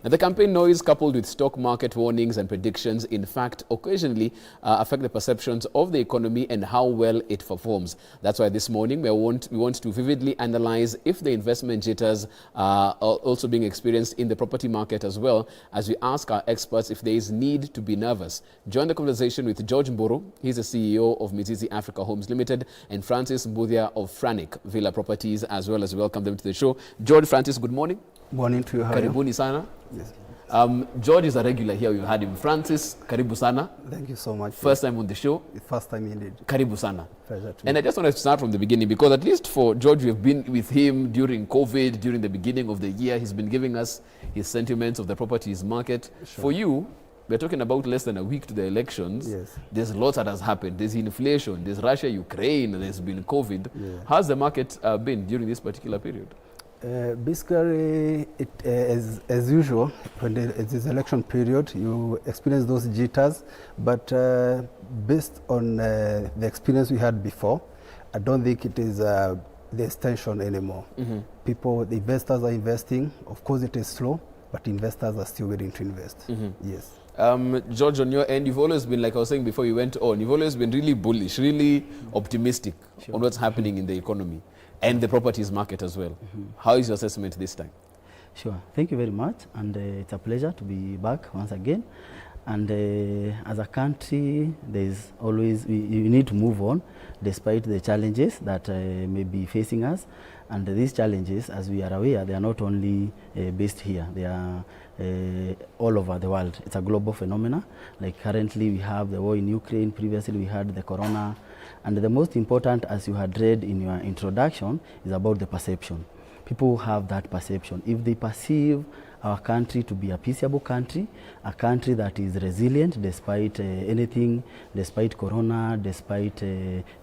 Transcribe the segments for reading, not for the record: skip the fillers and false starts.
Now, the campaign noise, coupled with stock market warnings and predictions, in fact, occasionally affect the perceptions of the economy and how well it performs. That's why this morning we want to vividly analyze if the investment jitters are also being experienced in the property market as well, as we ask our experts if there is need to be nervous. Join the conversation with George Mburu. He's the CEO of Uneasy Africa Homes Limited, and Francis Mbuthia of Franic Villa Properties, as well as welcome them to the show. George, Francis, good morning. Morning to you. Karibuni sana. Yes. George is a regular here. We've had him. Francis, karibu sana. Thank you so much. First time on the show. First time indeed. Karibu sana. Pleasure to And I just wanted to start from the beginning, because at least for George, we've been with him during COVID, during the beginning of the year. He's been giving us his sentiments of the properties market. Sure. For you, we're talking about less than a week to the elections. Yes. There's lots that has happened. There's inflation, there's Russia, Ukraine, there's been COVID. Yeah. How's the market been during this particular period? Basically, as usual, when it is election period, you experience those jitters. But based on the experience we had before, I don't think it is there's tension anymore. The investors are investing. Of course, it is slow, but investors are still willing to invest. Yes. George, on your end, you've always been, like I was saying before you went on, you've always been really bullish, really optimistic on what's happening in the economy and the properties market as well. How is your assessment this time? Sure. Thank you very much. And it's a pleasure to be back once again. And as a country, there's always, you need to move on despite the challenges that may be facing us. And these challenges, as we are aware, they are not only based here. They are all over the world. It's a global phenomenon. Like currently we have the war in Ukraine, previously we had the corona. And the most important, as you had read in your introduction, is about the perception. People have that perception. If they perceive our country to be a peaceable country, a country that is resilient despite anything, despite corona, despite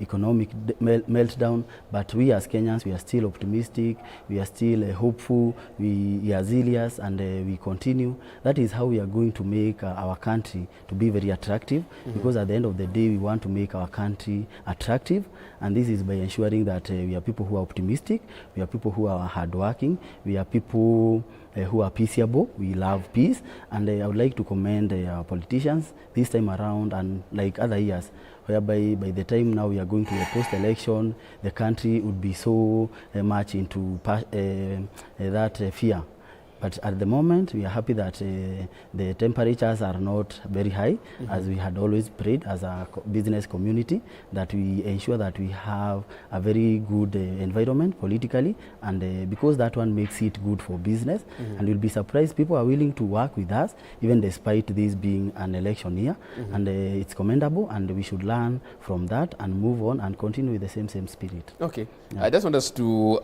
economic meltdown, but we as Kenyans, we are still optimistic, we are still hopeful, we are zealous, and we continue. That is how we are going to make our country to be very attractive, because at the end of the day, we want to make our country attractive, and this is by ensuring that we are people who are optimistic, we are people who are hardworking, we are people who are peaceable. We love peace, and I would like to commend our politicians this time around, and like other years, whereby by the time now we are going to a post-election, the country would be so much into that fear. But at the moment, we are happy that the temperatures are not very high, as we had always prayed as a business community, that we ensure that we have a very good environment politically, and because that one makes it good for business. And you'll be surprised, people are willing to work with us, even despite this being an election year. And it's commendable, and we should learn from that and move on and continue with the same spirit. Okay. Yeah. I just want us to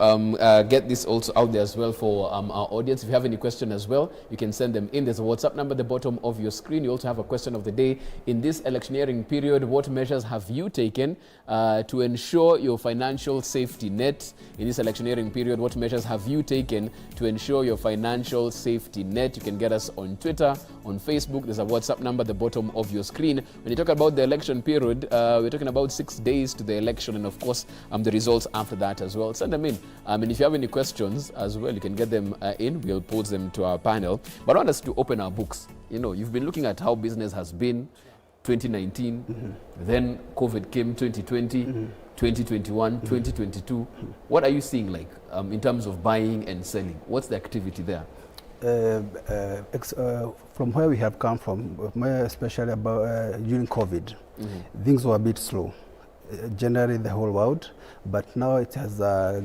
get this also out there as well for our audience. If you have any question as well, you can send them in. There's a WhatsApp number at the bottom of your screen. You also have a question of the day. In this electioneering period, what measures have you taken to ensure your financial safety net? In this electioneering period, what measures have you taken to ensure your financial safety net? You can get us on Twitter, on Facebook. There's a WhatsApp number at the bottom of your screen. When you talk about the election period, we're talking about 6 days to the election, and of course, the results after that as well. Send them in. And if you have any questions as well, you can get them in. We'll post them to our panel. But I want us to open our books. You know, you've been looking at how business has been 2019, then COVID came 2020, 2021, 2022. What are you seeing like in terms of buying and selling? What's the activity there? From where we have come from, especially about during COVID, things were a bit slow. Generally in the whole world, but now it has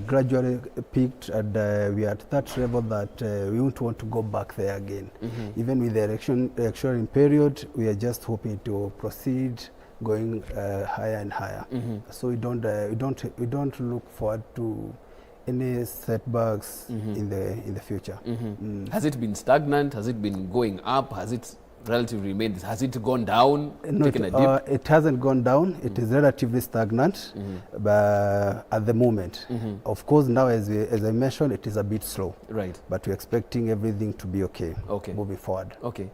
gradually peaked, and we are at that level that we won't want to go back there again. Even with the election period, we are just hoping to proceed going higher and higher. So we don't look forward to any setbacks in the future. Has it been stagnant? Has it been going up? Has it relatively remained? Has it gone down? No, it hasn't gone down. It is relatively stagnant but at the moment. Of course, now as I mentioned, it is a bit slow. Right. But we're expecting everything to be okay. Moving forward. Okay.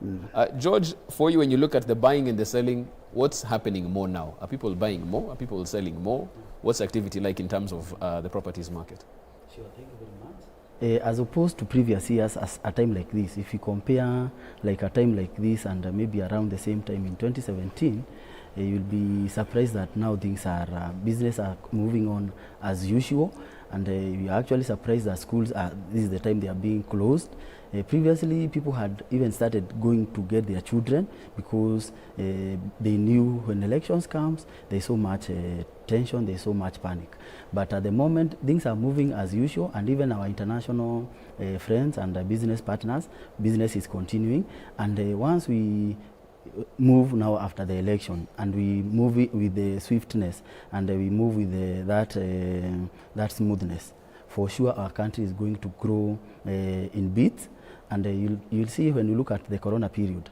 George, for you, when you look at the buying and the selling, what's happening more now? Are people buying more? Are people selling more? What's the activity like in terms of the properties market? Sure, thank you very much. As opposed to previous years, as a time like this, if you compare like a time like this and maybe around the same time in 2017, you'll be surprised that now things are, business are moving on as usual, and you're actually surprised that schools are, this is the time they are being closed. Previously, people had even started going to get their children because they knew when elections comes, there's so much tension, there's so much panic. But at the moment, things are moving as usual, and even our international friends and business partners, business is continuing. And once we move now after the election, and we move it with the swiftness, and we move with that smoothness, for sure our country is going to grow in bits. And you'll see when you look at the corona period,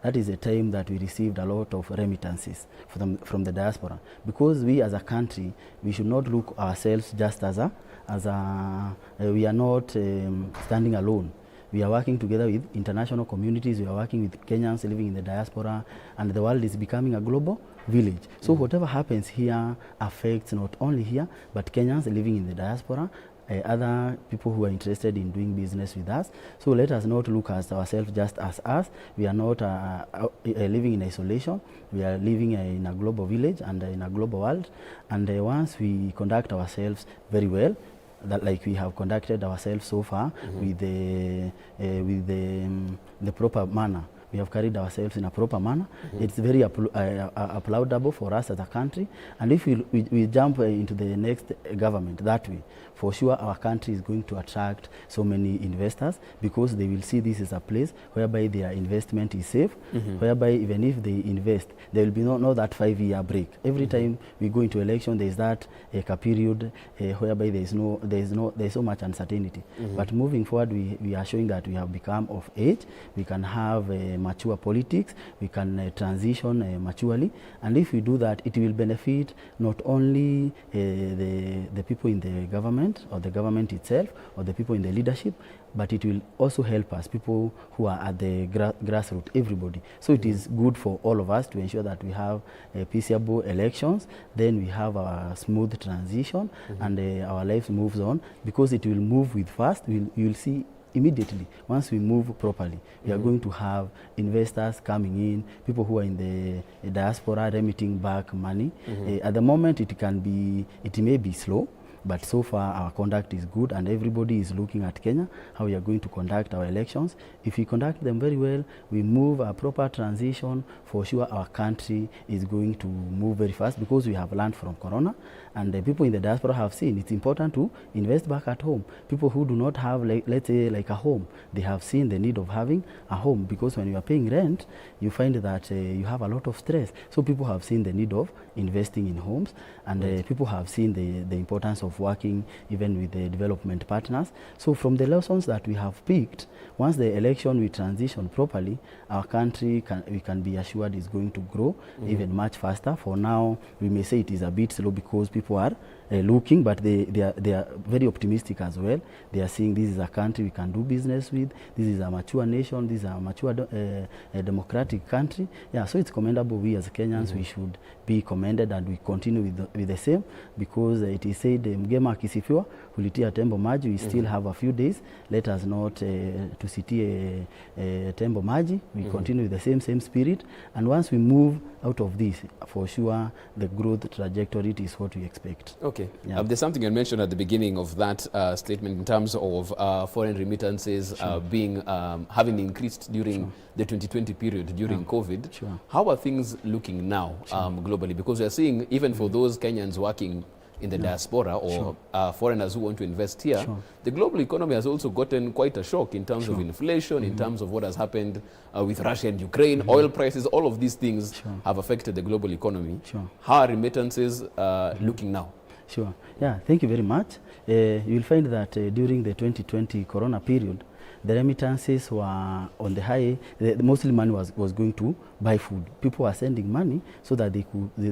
that is a time that we received a lot of remittances from the diaspora, because we as a country, we should not look ourselves just as we are not standing alone. We are working together with international communities, we are working with Kenyans living in the diaspora, and the world is becoming a global village. So whatever happens here affects not only here, but Kenyans living in the diaspora, other people who are interested in doing business with us. So let us not look at ourselves just as us. We are not living in isolation. We are living in a global village and in a global world. And once we conduct ourselves very well, that like we have conducted ourselves so far with the proper manner, we have carried ourselves in a proper manner. It's very applaudable for us as a country. And if we jump into the next government that way, for sure our country is going to attract so many investors, because they will see this is a place whereby their investment is safe, whereby even if they invest, there will be no that 5-year break. Every time we go into election, there is that a period whereby there is so much uncertainty. But moving forward, we are showing that we have become of age. We can have mature politics, we can transition maturely, and if we do that, it will benefit not only the people in the government or the government itself or the people in the leadership, but it will also help us, people who are at the grassroots, everybody. So it is good for all of us to ensure that we have peaceable elections, then we have a smooth transition, and our lives moves on, because it will move with fast. You will see immediately, once we move properly, we are going to have investors coming in, people who are in the diaspora remitting back money. At the moment, it may be slow, but so far our conduct is good, and everybody is looking at Kenya, how we are going to conduct our elections. If we conduct them very well, we move a proper transition, for sure our country is going to move very fast, because we have learned from Corona, and the people in the diaspora have seen it's important to invest back at home. People who do not have, let's say, like a home, they have seen the need of having a home, because when you are paying rent, you find that you have a lot of stress. So people have seen the need of investing in homes, and people have seen the importance of working even with the development partners. So from the lessons that we have picked, once the election we transition properly, our country we can be assured is going to grow even much faster. For now, we may say it is a bit slow because people are looking, but they are very optimistic as well. They are seeing this is a country we can do business with. This is a mature nation. This is a mature democratic country. Yeah, so it's commendable. We as Kenyans, we should be commended, and we continue with the same, because it is said mgema akisifiwa hulitia tembo maji. We still have a few days. Let us not tusitie tembo maji. We continue with the same spirit, and once we move out of this, for sure the growth trajectory is what we expect. Okay. Yeah. There's something you mentioned at the beginning of that statement in terms of foreign remittances having increased during the 2020 period during COVID. Sure. How are things looking now globally? Because we are seeing, even for those Kenyans working in the diaspora or foreigners who want to invest here, the global economy has also gotten quite a shock in terms of inflation, in terms of what has happened with Russia and Ukraine, oil prices. All of these things have affected the global economy. How are remittances looking now? Sure. Yeah, thank you very much. You will find that during the 2020 Corona period, the remittances were on the high. Mostly money was going to buy food. People were sending money so that they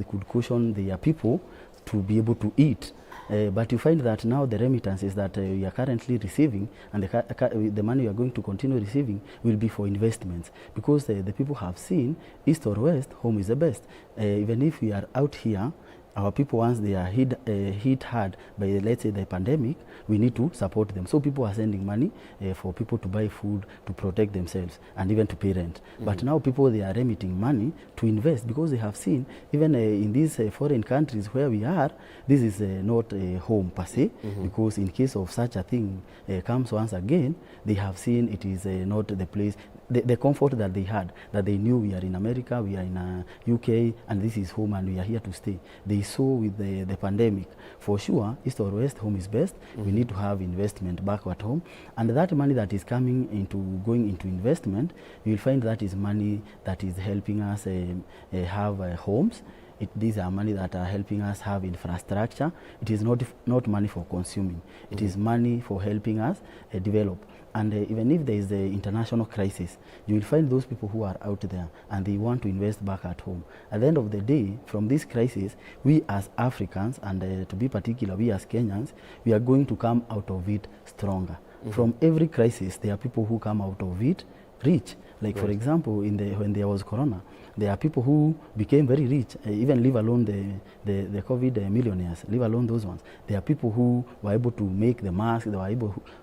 could cushion their people to be able to eat. But you find that now the remittances that we are currently receiving, and the money we are going to continue receiving, will be for investments, because the people have seen, east or west, home is the best. Even if we are out here, our people, once they are hit hard by, let's say, the pandemic, we need to support them. So people are sending money for people to buy food, to protect themselves, and even to pay rent. But now people, they are remitting money to invest, because they have seen, even in these foreign countries where we are, this is not a home per se, because in case of such a thing comes once again, they have seen it is not the place, the comfort that they had, that they knew we are in America, we are in UK, and this is home, and we are here to stay. They saw with the pandemic, for sure, east or west, home is best. We need to have investment back at home, and that money that is going into investment, you will find that is money that is helping us have homes. These are money that are helping us have infrastructure. It is not money for consuming. It is money for helping us develop. And even if there is an international crisis, you will find those people who are out there and they want to invest back at home. At the end of the day, from this crisis, we as Africans, and to be particular, we as Kenyans, we are going to come out of it stronger. From every crisis, there are people who come out of it rich. Like, for example, when there was Corona, there are people who became very rich, even leave alone the COVID millionaires, leave alone those ones. There are people who were able to make the mask,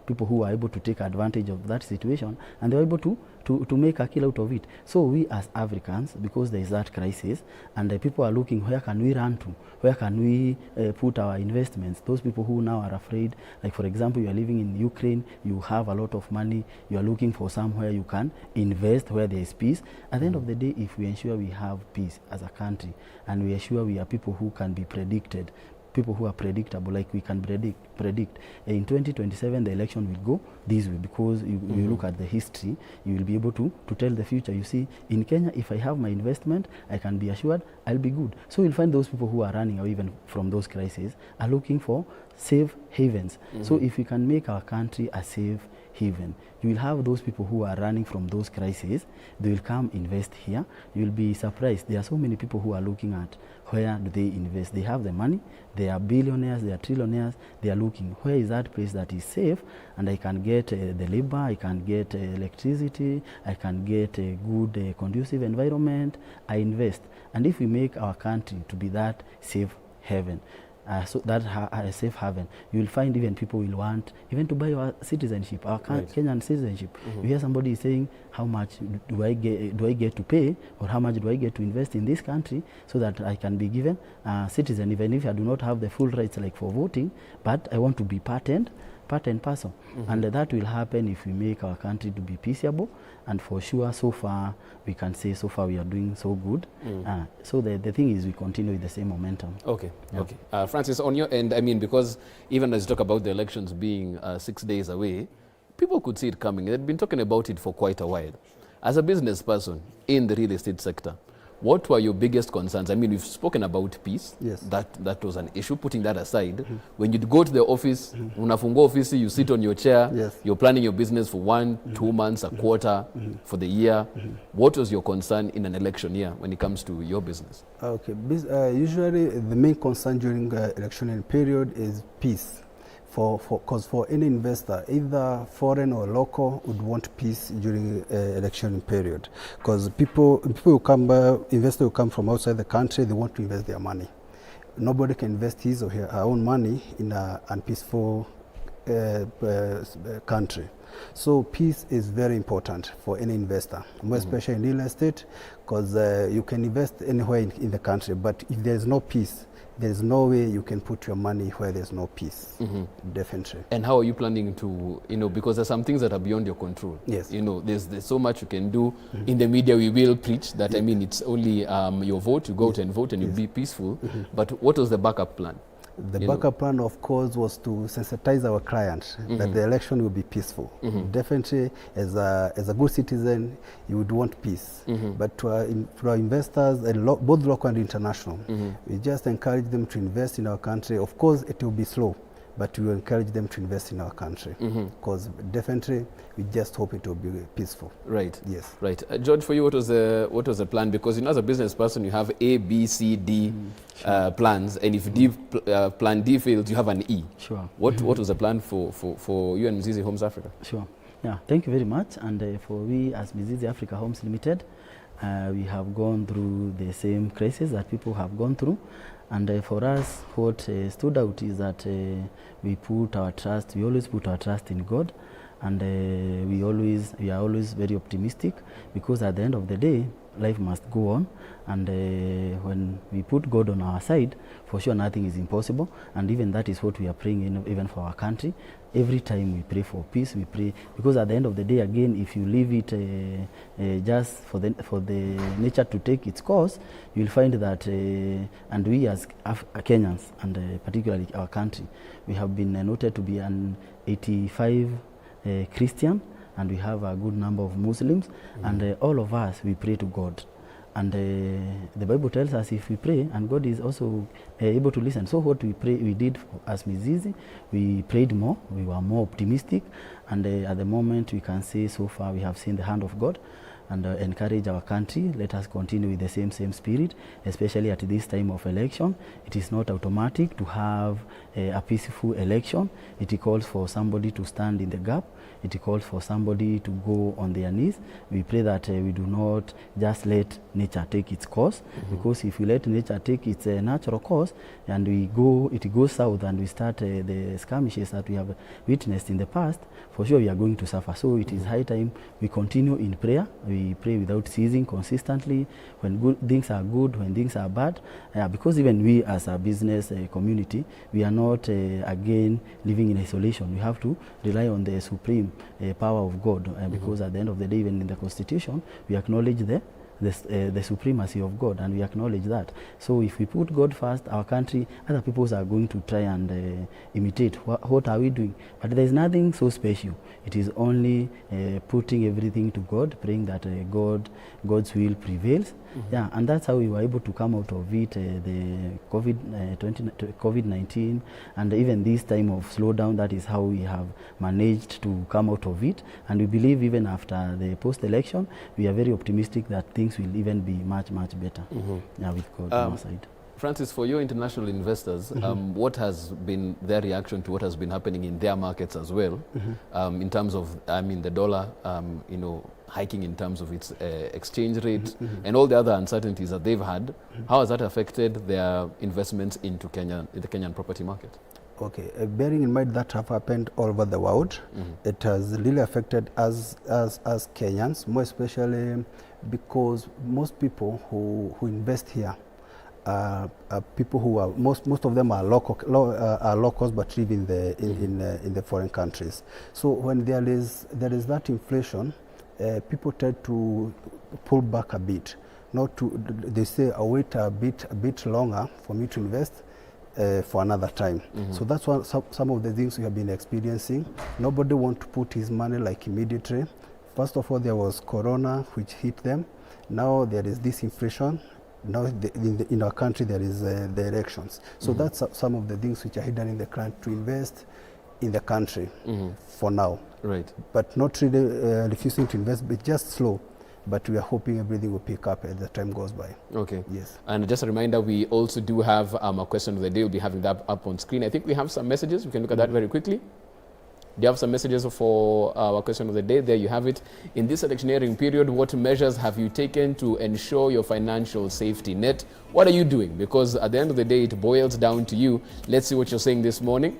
people who were able to take advantage of that situation, and they were able to make a kill out of it. So we as Africans, because there is that crisis, and people are looking, where can we run to? Where can we put our investments? Those people who now are afraid, like for example, you are living in Ukraine, you have a lot of money, you are looking for somewhere you can invest where there is peace. At the end of the day, if we ensure we have peace as a country, and we ensure we are people who can be predicted, people who are predictable, like we can predict. In 2027, the election will go this way, because you look at the history, you will be able to tell the future. You see, in Kenya, if I have my investment, I can be assured I'll be good. So you'll find those people who are running away even from those crises are looking for safe havens. So if we can make our country a safe haven, you will have those people who are running from those crises, they will come invest here. You will be surprised. There are so many people who are looking at where do they invest. They have the money, they are billionaires, they are trillionaires, they are looking, where is that place that is safe, and I can get the labor, I can get electricity, I can get a good conducive environment, I invest. And if we make our country to be that safe haven, so that a safe haven, you will find even people will want even to buy our citizenship, our Kenyan citizenship. You hear somebody saying, how much do I get to pay, or how much do I get to invest in this country so that I can be given a citizen, even if I do not have the full rights like for voting, but I want to be part and parcel. And that will happen if we make our country to be peaceable. And for sure, so far, we can say so far we are doing so good. So the thing is, we continue with the same momentum. Okay, okay. Francis, on your end, I mean, because even as you talk about the elections being 6 days away, people could see it coming. They've been talking about it for quite a while. As a business person in the real estate sector, what were your biggest concerns? I mean, we've spoken about peace. Yes. That was an issue. Putting that aside, when you'd go to the office, unafunga office, you sit on your chair, Yes. you're planning your business for 1, 2 months, a quarter, for the year. What was your concern in an election year when it comes to your business? Okay. Usually, the main concern during election period is peace. Because for any investor, either foreign or local, would want peace during election period. Because people who come, investors who come from outside the country, they want to invest their money. Nobody can invest his or her own money in an unpeaceful country. So peace is very important for any investor, more especially in real estate, because you can invest anywhere in the country, but if there is no peace, there is no way you can put your money where there's no peace. Definitely. And how are you planning to, because there's some things that are beyond your control. Yes. There's so much you can do. In the media, we will preach that, I mean, it's only your vote, you go out and vote and you be peaceful. But what was the backup plan? The backup plan, of course, was to sensitize our clients that the election will be peaceful. Definitely, as a good citizen, you would want peace. But to our investors, both local and international, we just encourage them to invest in our country. Of course, it will be slow, but we will encourage them to invest in our country. Because definitely, we just hope it will be peaceful. Right. Yes. Right. George, for you, what was the plan? Because as a business person, you have A, B, C, D plans, and if plan D fails, you have an E. Sure. What was the plan for you and Mzizi Homes Africa? Sure. Yeah. Thank you very much. And for we as Mzizi Africa Homes Limited, we have gone through the same crisis that people have gone through. And for us, what stood out is that we always put our trust in God, and we are always very optimistic, because at the end of the day, life must go on, and when we put God on our side, for sure nothing is impossible. And even that is what we are praying even for our country. Every time we pray for peace, we pray, because at the end of the day, again, if you leave it just for the nature to take its course, you will find that, and we as Kenyans, and particularly our country, we have been noted to be an 85 Christian, and we have a good number of Muslims, and all of us, we pray to God. And the Bible tells us if we pray, and God is also able to listen. So what we did as Mizizi, we prayed more, we were more optimistic, and at the moment we can say so far we have seen the hand of God, and encourage our country. Let us continue with the same spirit, especially at this time of election. It is not automatic to have a peaceful election. It calls for somebody to stand in the gap. It calls for somebody to go on their knees. We pray that we do not just let nature take its course, because if we let nature take its natural course, and it goes south, and we start the skirmishes that we have witnessed in the past, for sure we are going to suffer. So it is high time we continue in prayer. We pray without ceasing, consistently, when good things are good, when things are bad, because even we as a business community, we are not again living in isolation. We have to rely on the supreme power of God, because at the end of the day, even in the Constitution, we acknowledge the supremacy of God, and we acknowledge that. So if we put God first, our country, other peoples are going to try and imitate. What are we doing? But there is nothing so special. It is only putting everything to God, praying that God's will prevails. Yeah, and that's how we were able to come out of it, the COVID-19, and even this time of slowdown. That is how we have managed to come out of it. And we believe even after the post-election, we are very optimistic that things will even be much better. Yeah, with God on our side. Francis, for your international investors, what has been their reaction to what has been happening in their markets as well, in terms of, the dollar, hiking in terms of its exchange rate, and all the other uncertainties that they've had? How has that affected their investments into the Kenyan property market? Okay, bearing in mind that have happened all over the world, it has really affected us as Kenyans, more especially because most people who invest here are people who are most of them are locals, but live in the foreign countries. So when there is that inflation, people tend to pull back a bit. They say, I'll wait a bit longer for me to invest for another time. So that's one, some of the things we have been experiencing. Nobody wants to put his money like immediately. First of all, there was Corona, which hit them. Now there is this inflation. Now in our country there is the elections. So that's some of the things which are hindering the client to invest in the country for now. Right. But not really refusing to invest, but just slow. But we are hoping everything will pick up as the time goes by. Okay. Yes. And just a reminder, we also do have a question of the day. We'll be having that up on screen. I think we have some messages. We can look at that very quickly. Do you have some messages for our question of the day? There you have it. In this electioneering period, what measures have you taken to ensure your financial safety net? What are you doing? Because at the end of the day, it boils down to you. Let's see what you're saying this morning.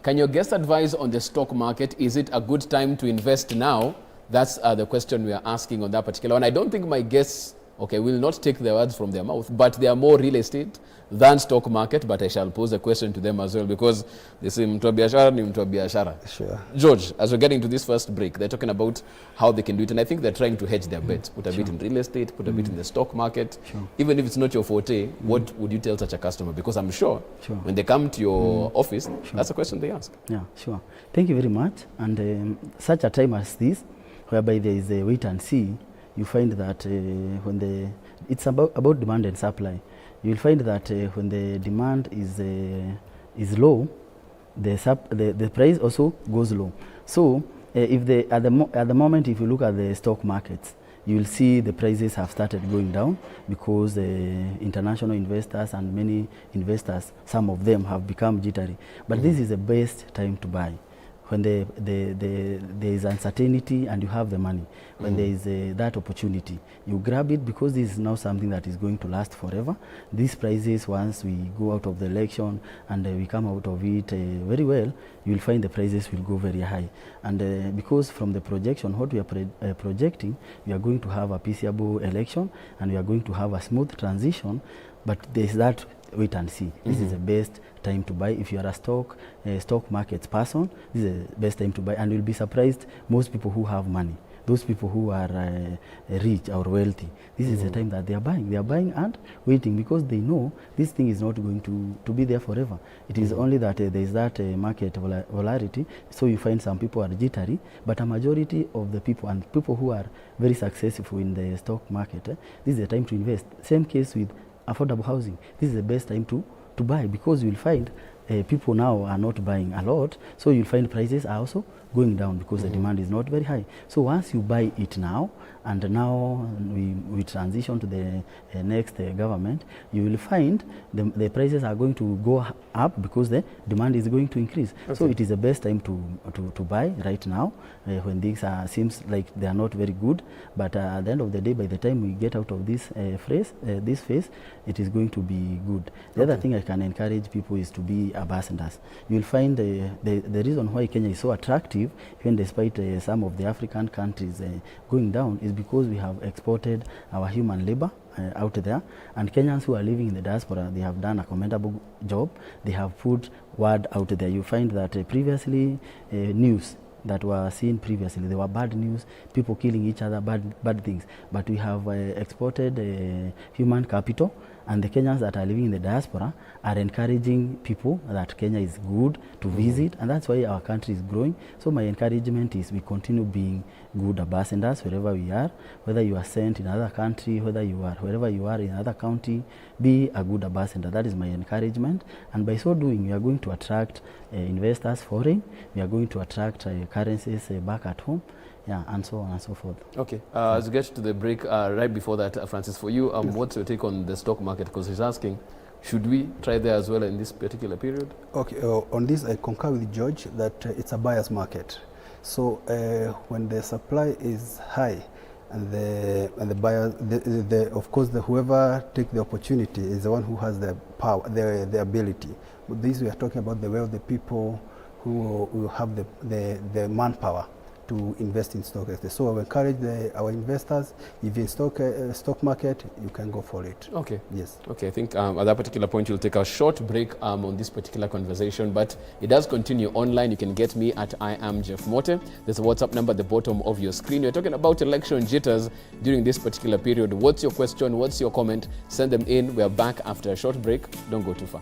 Can your guest advise on the stock market? Is it a good time to invest now? That's the question we are asking on that particular one. I don't think my guests, will not take the words from their mouth, but they are more real estate than stock market. But I shall pose a question to them as well, because they say mtu wa biashara ni mtu wa biashara. Sure. George, as we're getting to this first break, they're talking about how they can do it, and I think they're trying to hedge their bets. Put a bit in real estate, put a bit in the stock market. Even if it's not your forte, what would you tell such a customer? Because I'm sure when they come to your office, that's a question they ask. Yeah, sure. Thank you very much. And such a time as this, whereby there is a wait and see, you find that it's about demand and supply. You'll find that when the demand is low, the price also goes low. So at the moment, if you look at the stock markets, you will see the prices have started going down, because international investors and many investors, some of them have become jittery. But this is the best time to buy. when there is uncertainty and you have the money, when there is that opportunity, you grab it because this is now something that is going to last forever. These prices, once we go out of the election and we come out of it very well, you will find the prices will go very high. And because from the projection, what we are projecting, we are going to have a peaceable election and we are going to have a smooth transition, but there is that wait and see. This is the best time to buy. If you are a stock markets person, this is the best time to buy, and you'll be surprised, most people who have money, those people who are rich or wealthy, this is the time that they are buying. They are buying and waiting because they know this thing is not going to be there forever. It is only that there is that market volatility, so you find some people are jittery, but a majority of the people and people who are very successful in the stock market, this is the time to invest. Same case with affordable housing. This is the best time to buy because you will find people now are not buying a lot, so you'll find prices are also going down because the demand is not very high. So once you buy it now, and now we transition to the next government, you will find the prices are going to go up because the demand is going to increase. Okay. So it is the best time to buy right now when things seems like they are not very good, but at the end of the day, by the time we get out of this phase, it is going to be good. The other thing I can encourage people is to be ambassadors. You will find the reason why Kenya is so attractive, even despite some of the African countries going down, is because we have exported our human labor out there, and Kenyans who are living in the diaspora, they have done a commendable job. They have put word out there. You find that previously news that were seen previously, they were bad news, people killing each other, bad things. But we have exported human capital, and the Kenyans that are living in the diaspora are encouraging people that Kenya is good to visit, and that's why our country is growing. So my encouragement is we continue being good ambassadors wherever we are, whether you are sent in another country, wherever you are in another county, be a good ambassador. That is my encouragement, and by so doing, we are going to attract investors foreign, we are going to attract currencies back at home, and so on and so forth. Okay, as we get to the break, right before that, Francis, for you, what's your take on the stock market? Because he's asking, should we try there as well in this particular period? Okay, on this I concur with George that it's a buyer's market. So when the supply is high and the buyer, of course, whoever take the opportunity is the one who has the power, the ability. With this, we are talking about the wealthy people who will have the manpower to invest in stock. So I encourage our investors, if in stock market, you can go for it. Okay. Yes. Okay, I think at that particular point, you'll take a short break on this particular conversation, but it does continue online. You can get me at I am Jeff Mote. There's a WhatsApp number at the bottom of your screen. You're talking about election jitters during this particular period. What's your question? What's your comment? Send them in. We're back after a short break. Don't go too far.